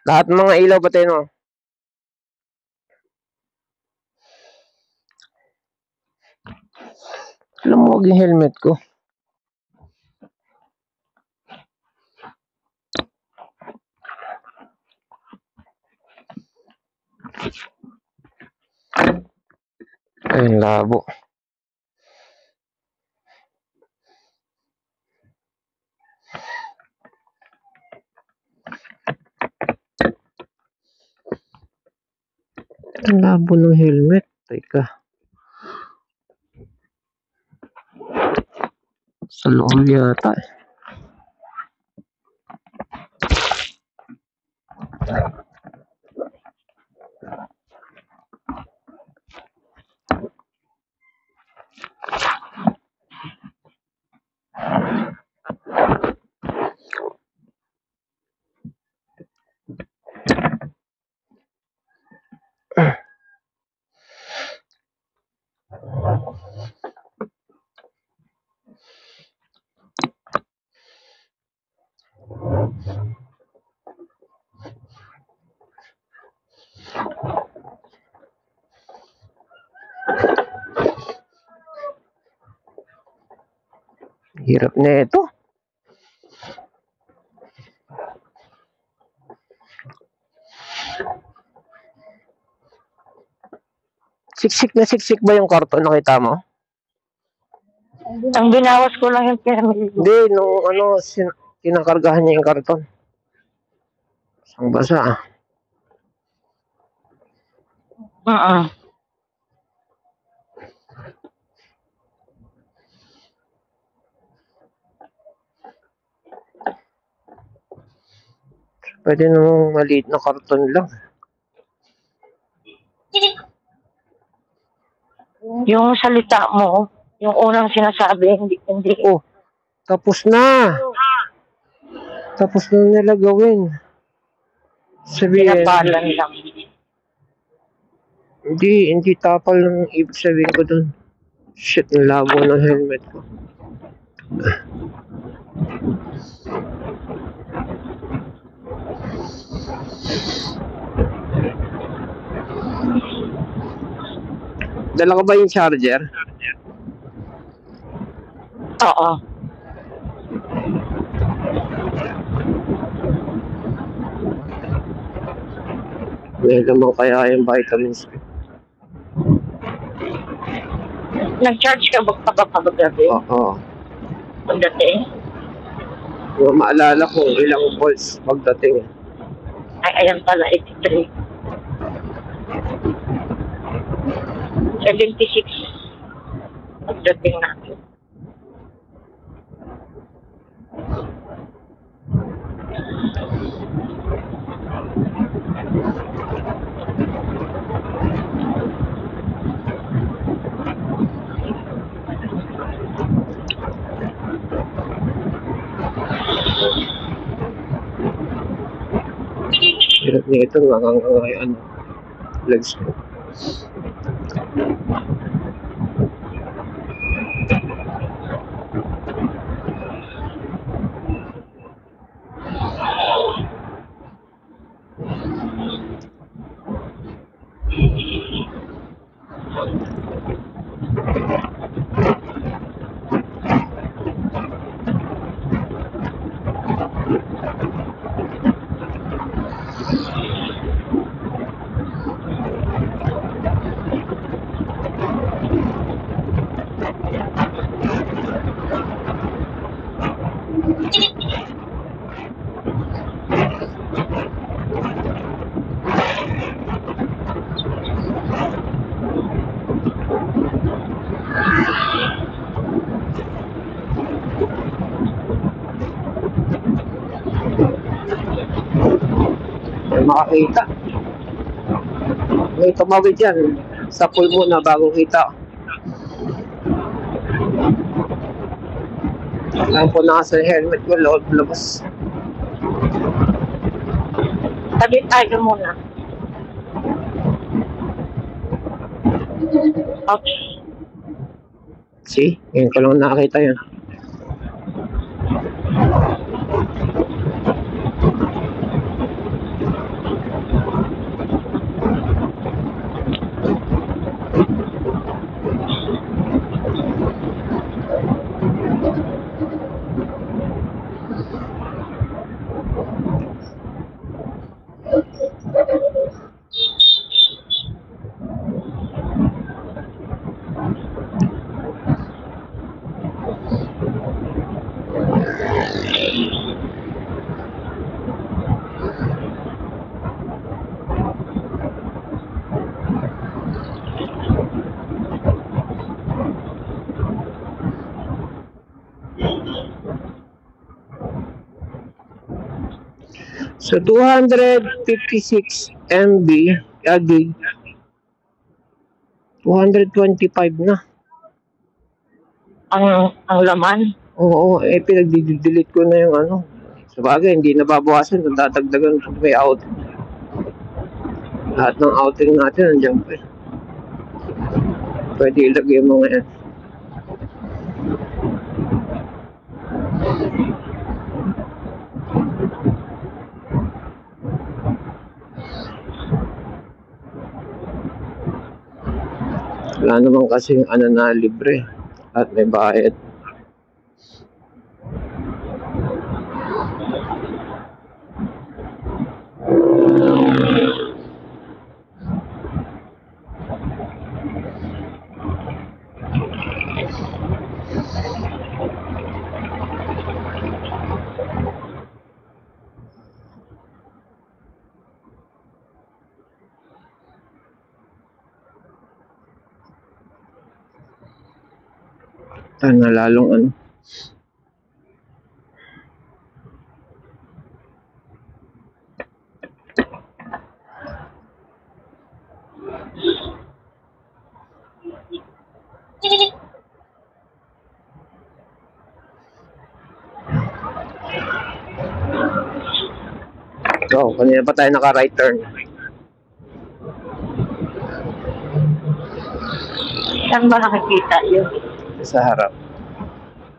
Lahat ng mga ilaw patay mo. Alam mo, wag yung helmet ko. Ay, labo. Ang labo ng helmet. Teka. Sa loob yata. Hirap na ito. Siksik ba yung karton? Nakita mo? Ang binawas ko lang yung pyramid. Hindi, nung kinakargahan niya yung karton. Isang basa. Pwede namang maliit na karton lang. Yung salita mo, yung unang sinasabi, hindi. Oh, tapos na. Tapos na nila gawin. Sabihin. Pinapalan lang. Hindi tapal ng ibig sabihin ko dun. Shit, ang labo ng helmet ko. Dala ka ba yung charger? Oo. May naman kaya yung vitamins ko. Nag-charge ka ba pagkagabi? Oo. Pagdating? Maalala ko ilang volts pagdating. Ay, ayan pala, 83. 76 pagdating natin. Hirap nito, nakangangay legs ko. Makakita. May tumawid yan. Sa pool muna bago kita. Alam po nasa helmet ko, loob labas. Tabi tayo muna. Okay. See? Ngayon ko lang nakakita yan. So 256 MB gig, 225 na. Ang laman. Oo, pinag-delete ko na yung ano. Sabagay, hindi nababawasan kung dadagdagan kung may outing. Lahat ng outing natin nandiyan pa. Pwede ilagay mo ngayon. Wala naman kasing ano na libre at may bayad. Na lalong ano. So, kanina pa tayo naka-right turn. Saan ba nakikita yun? Sa harap.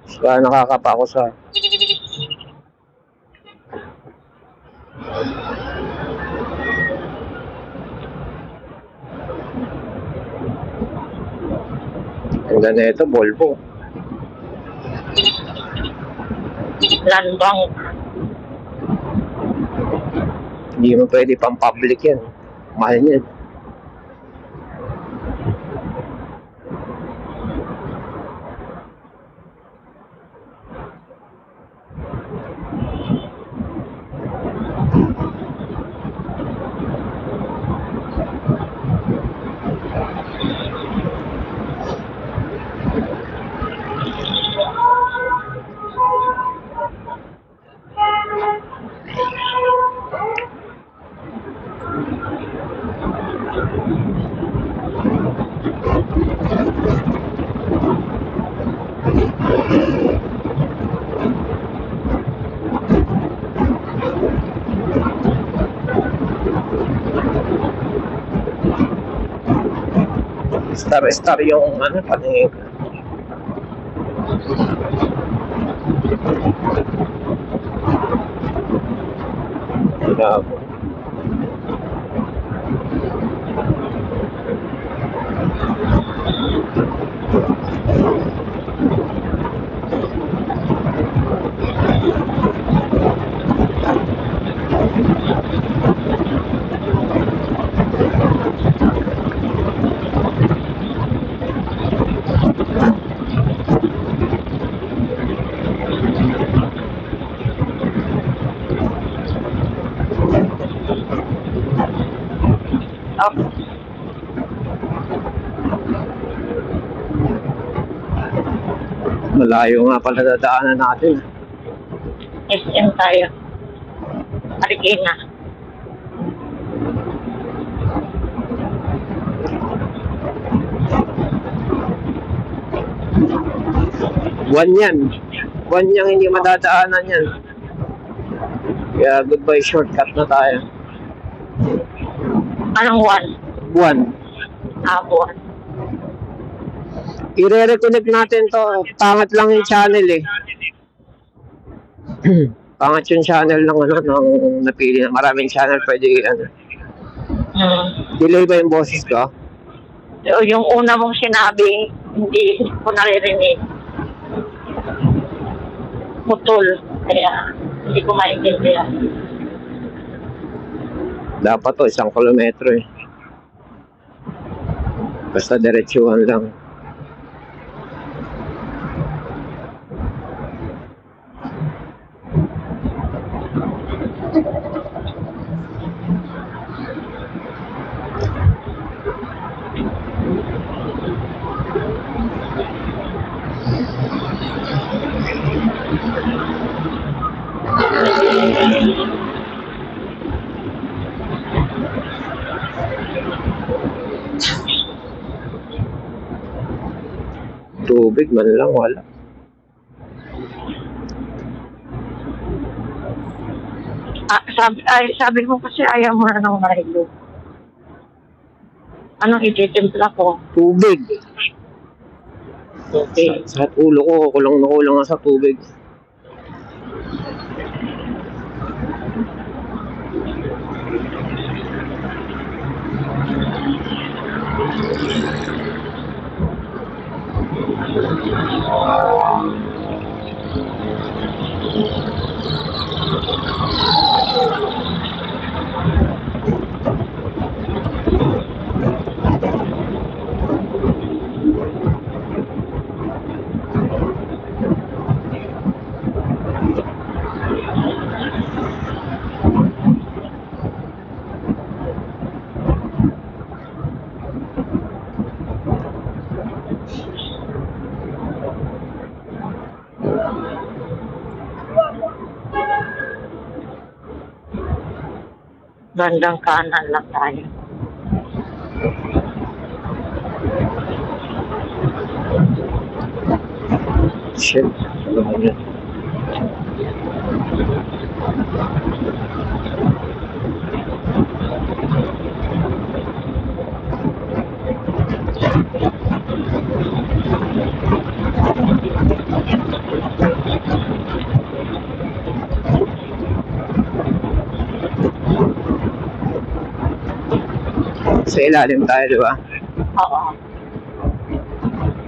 So, nakakapa ako sa... Ang ganda ito, Volvo. Landang. Hindi mo pwede pang public yan. Mahal yan. Star yung ano, paningin ko. Labo. Malayo nga pala dadaanan natin. SM tayo. Marikina. Buwan yan. Buwan yang hindi madadaanan yan. Kaya goodbye, shortcut na tayo. Anong one? Buwan. Buwan. I-reconnect natin to. Pangat lang yung channel eh. Pangat yung channel ng ano, ng napili na maraming channel pwede ano. Delay ba yung boses ko? Yung una mong sinabi, hindi ko naririnig. Putol. Kaya hindi ko maintindihan. Dapat to, 1 kilometro eh. Basta diretsuhan lang. Tubig man lang, wala. Sabi mo kasi ayaw mo na ng Milo. Anong ititimpla ko? Tubig. Okay. Sa ulo ko, kulang na kulang nga sa tubig. Bandang kanan lang tayo. Shit. Ano ba yan? Sa ilalim tayo, di ba? Oo.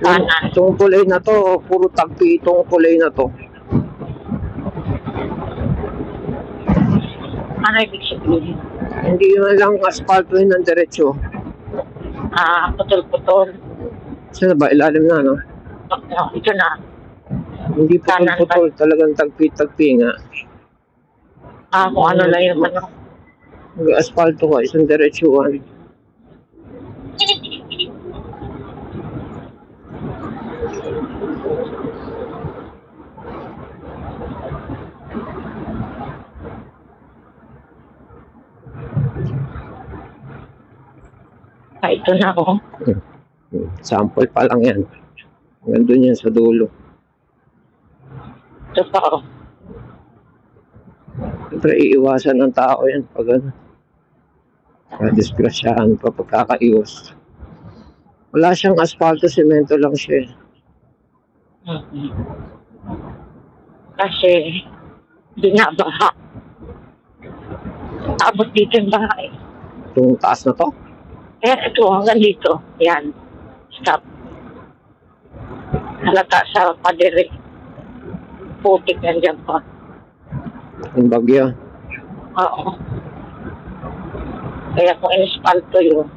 Kanan. Itong kulay na to, puro tagpi itong kulay na to. Ano ibig sabihin? Hindi man lang asfalto yun ng diretsyo. Putol-putol. Saan ba? Ilalim na, no? Ito na. Hindi Kanan putol-putol, talagang tagpi-tagpi nga. Kung ano lang yung ano. Asfalto ko, isang diretsuhan. Ito na ako. Sample pa lang yan. Nandun yan sa dulo. Ito pa ako. Siyempre, iiwasan ng tao yan pag ano. Disgrasyahan pa pagkakaiwas. Wala siyang asfalto, semento lang siya. Kasi binabaha. Abot dito yung bahay. Itong taas na to. Kaya ito hanggang dito. Yan. Stop. Halata sa padere. Putik yan dyan pa. Yung bagyo. Oo. Kaya kung in-spalto yun,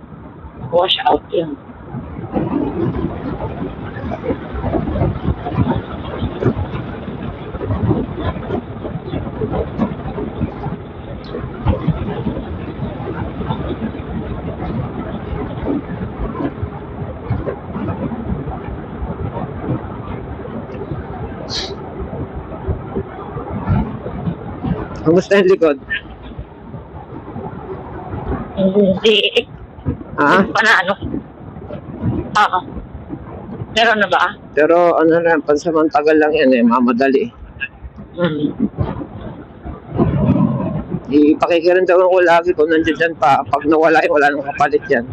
wash out yun. Kamusta yung likod? Hindi. Ha? Panano? Oo. Meron na ba? Pero ano na, pansamantagal lang yan eh, mamadali. Ipakikiramdaman ko lagi kung nandiyan dyan pa. Pag nawala wala nang kapalit yan.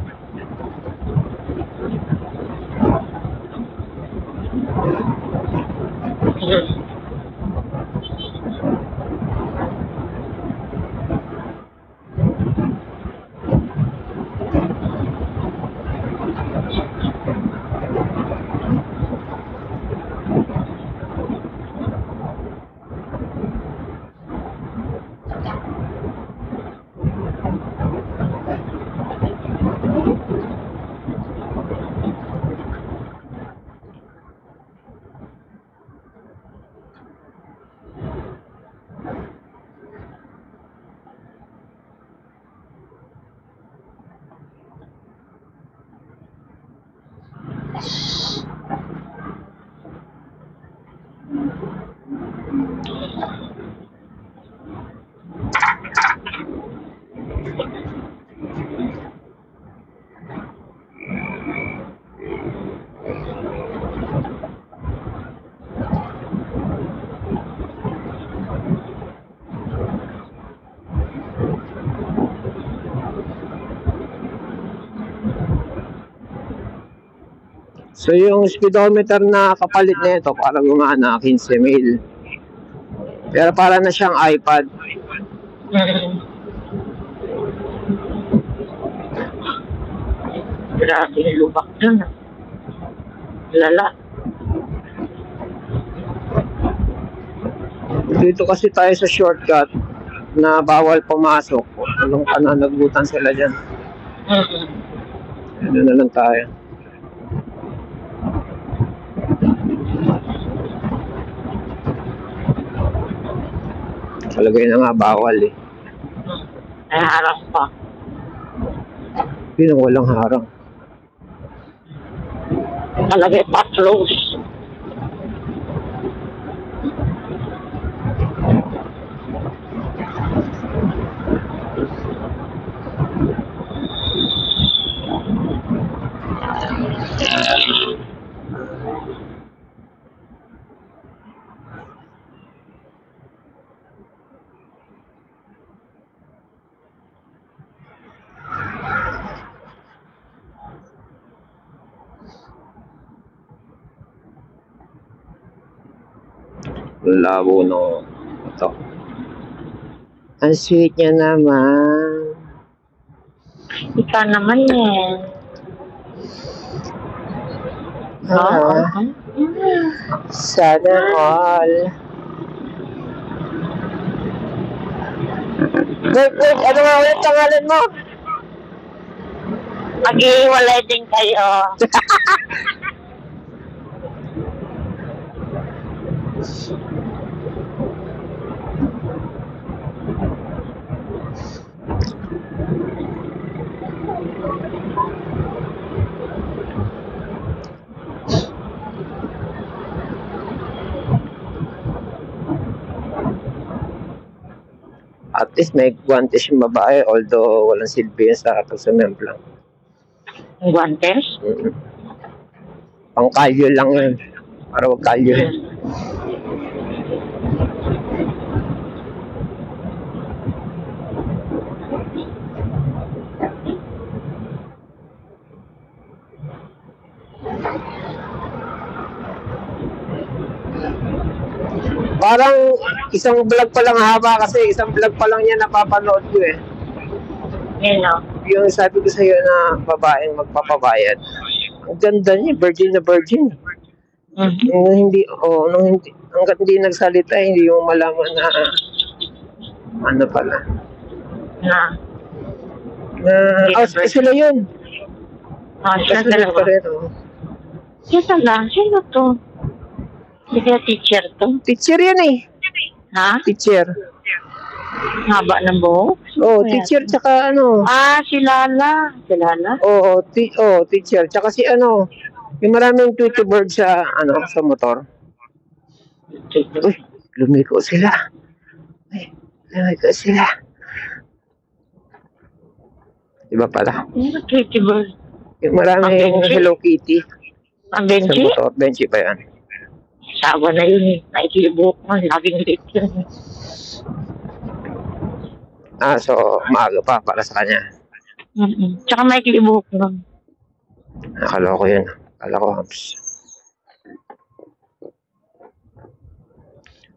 So yung speedometer na kapalit nito para gumana 15 mil. Pero para na siyang iPad. Grabe yung lubak dun. Lala. Dito kasi tayo sa shortcut na bawal pumasok. Anong pananagutan sila dyan. Ano na lang tayo. Talagay na nga bawal eh. Ay, harap pa. Yun ang walang harang. Talagay pa close. Labo no. Ito. Ang sweet niya naman. Ikaw naman yan. Sana all. Wait, ano nga ulit pangalan mo? Mag-iwalay din kayo. At least may guantes yung babae, although walang silbi yan sa pagsamemplang. Ang guantes? Pang kalyo lang yun. Para wag kalyo yun. Parang isang vlog pa lang haba kasi isang vlog pa lang yan napapanood ko eh. Yun o. Yung sabi ko sa'yo na babaeng magpapabayad. Ang ganda niya, virgin na virgin. Nung hanggat hindi nagsalita, hindi yung malaman na ano pala. Sila yun. Siya dalawa. Siya lang, sino to? Hindi kaya teacher to? Teacher yan eh. Ha? Teacher. Haba ng buhok? Oh, teacher tsaka ano. Si Lala. Si Lala? Oo, teacher. Tsaka si ano, yung maraming Tweety Bird sa motor. Uy, lumiko sila. Diba pala? Tweety Bird. Yung maraming Hello Kitty. Ang Sa Benji? motor. Benji ba yan? Sawa na yun eh. Naikilibok mo. Laging late yun. So maaga pa para sa kanya. Tsaka naikilibok nun. Akala ko yun. Akala ko hams.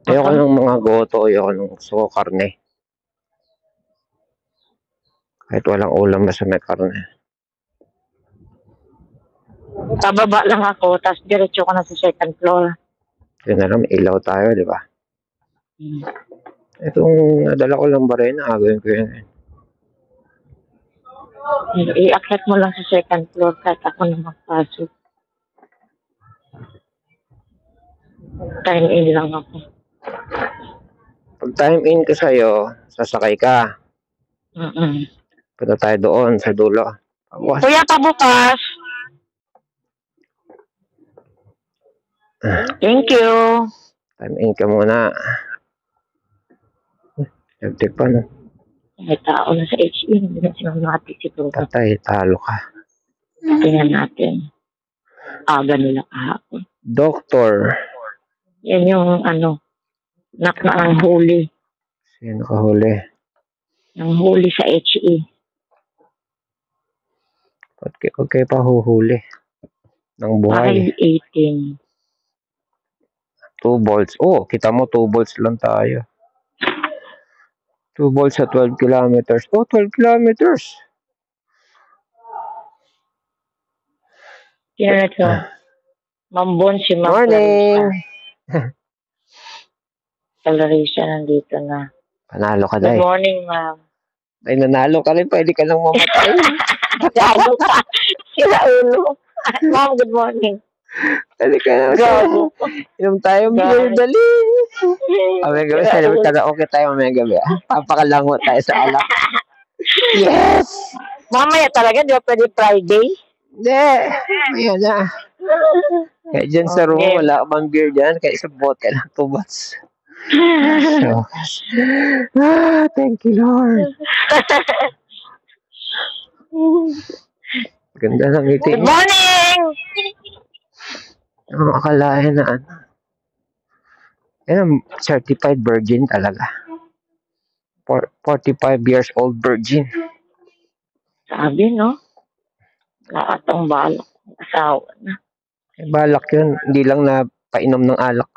Ayoko ng mga goto. Ayoko ng gusto ko karne. Kahit walang ulam basta may karne. Pababa lang ako. Tapos diretso ko na sa second floor. Yun na lang, ilaw tayo, di ba? Itong nadala ko lang ba rin, agawin ko yun. Iakyat mo lang sa second floor kahit ako na magpasok. Time in lang ako. Pag time in ko sa'yo, sasakay ka. Punta tayo doon sa dulo. Kuya, pabukas! Thank you. Time in ka muna. Nagtik pa, no? May tao na sa HE. Hindi na sinamati si Tuto. Patay, talo ka. Tingnan natin. Aga nila kahapon. Doktor. Yan yung ang huli. Sino ka huli? Ang huli sa HE. Huwag kayo pa huhuli. ng buhay. Bakit 18? 2 volts. Oh, kita mo 2 volts lang tayo. 2 volts sa 12 kilometers. Oh, 12 kilometers. Sino na to? Mambon si Ma'am Morning! Clarissa nandito na. Panalo ka, Good Day. morning, Ma'am. Ay, nanalo ka rin. Pwede ka lang mamatay. Gago ka. Sira ulo. Ma'am, good morning. Pwede ka lang. Gago. Inom tayo beer, dali. Mamaya gabi, celebrate karaoke tayo mamaya gabi. Papakalango tayo sa alak. Yes! Mamaya talaga, di ba pwede Friday? Hindi. Ayan na. Kaya dyan sa room, Okay. wala bang beer dyan. Kaya isang bote lang, 2 bots. So, thank you, Lord. Ganda ng ngiti Good mo. morning! Ang akalain na ano. Yan, certified virgin talaga. 45 years old virgin. Sabi, no? Nakatang balak. Asawa na. Balak yun. Hindi lang na painom ng alak.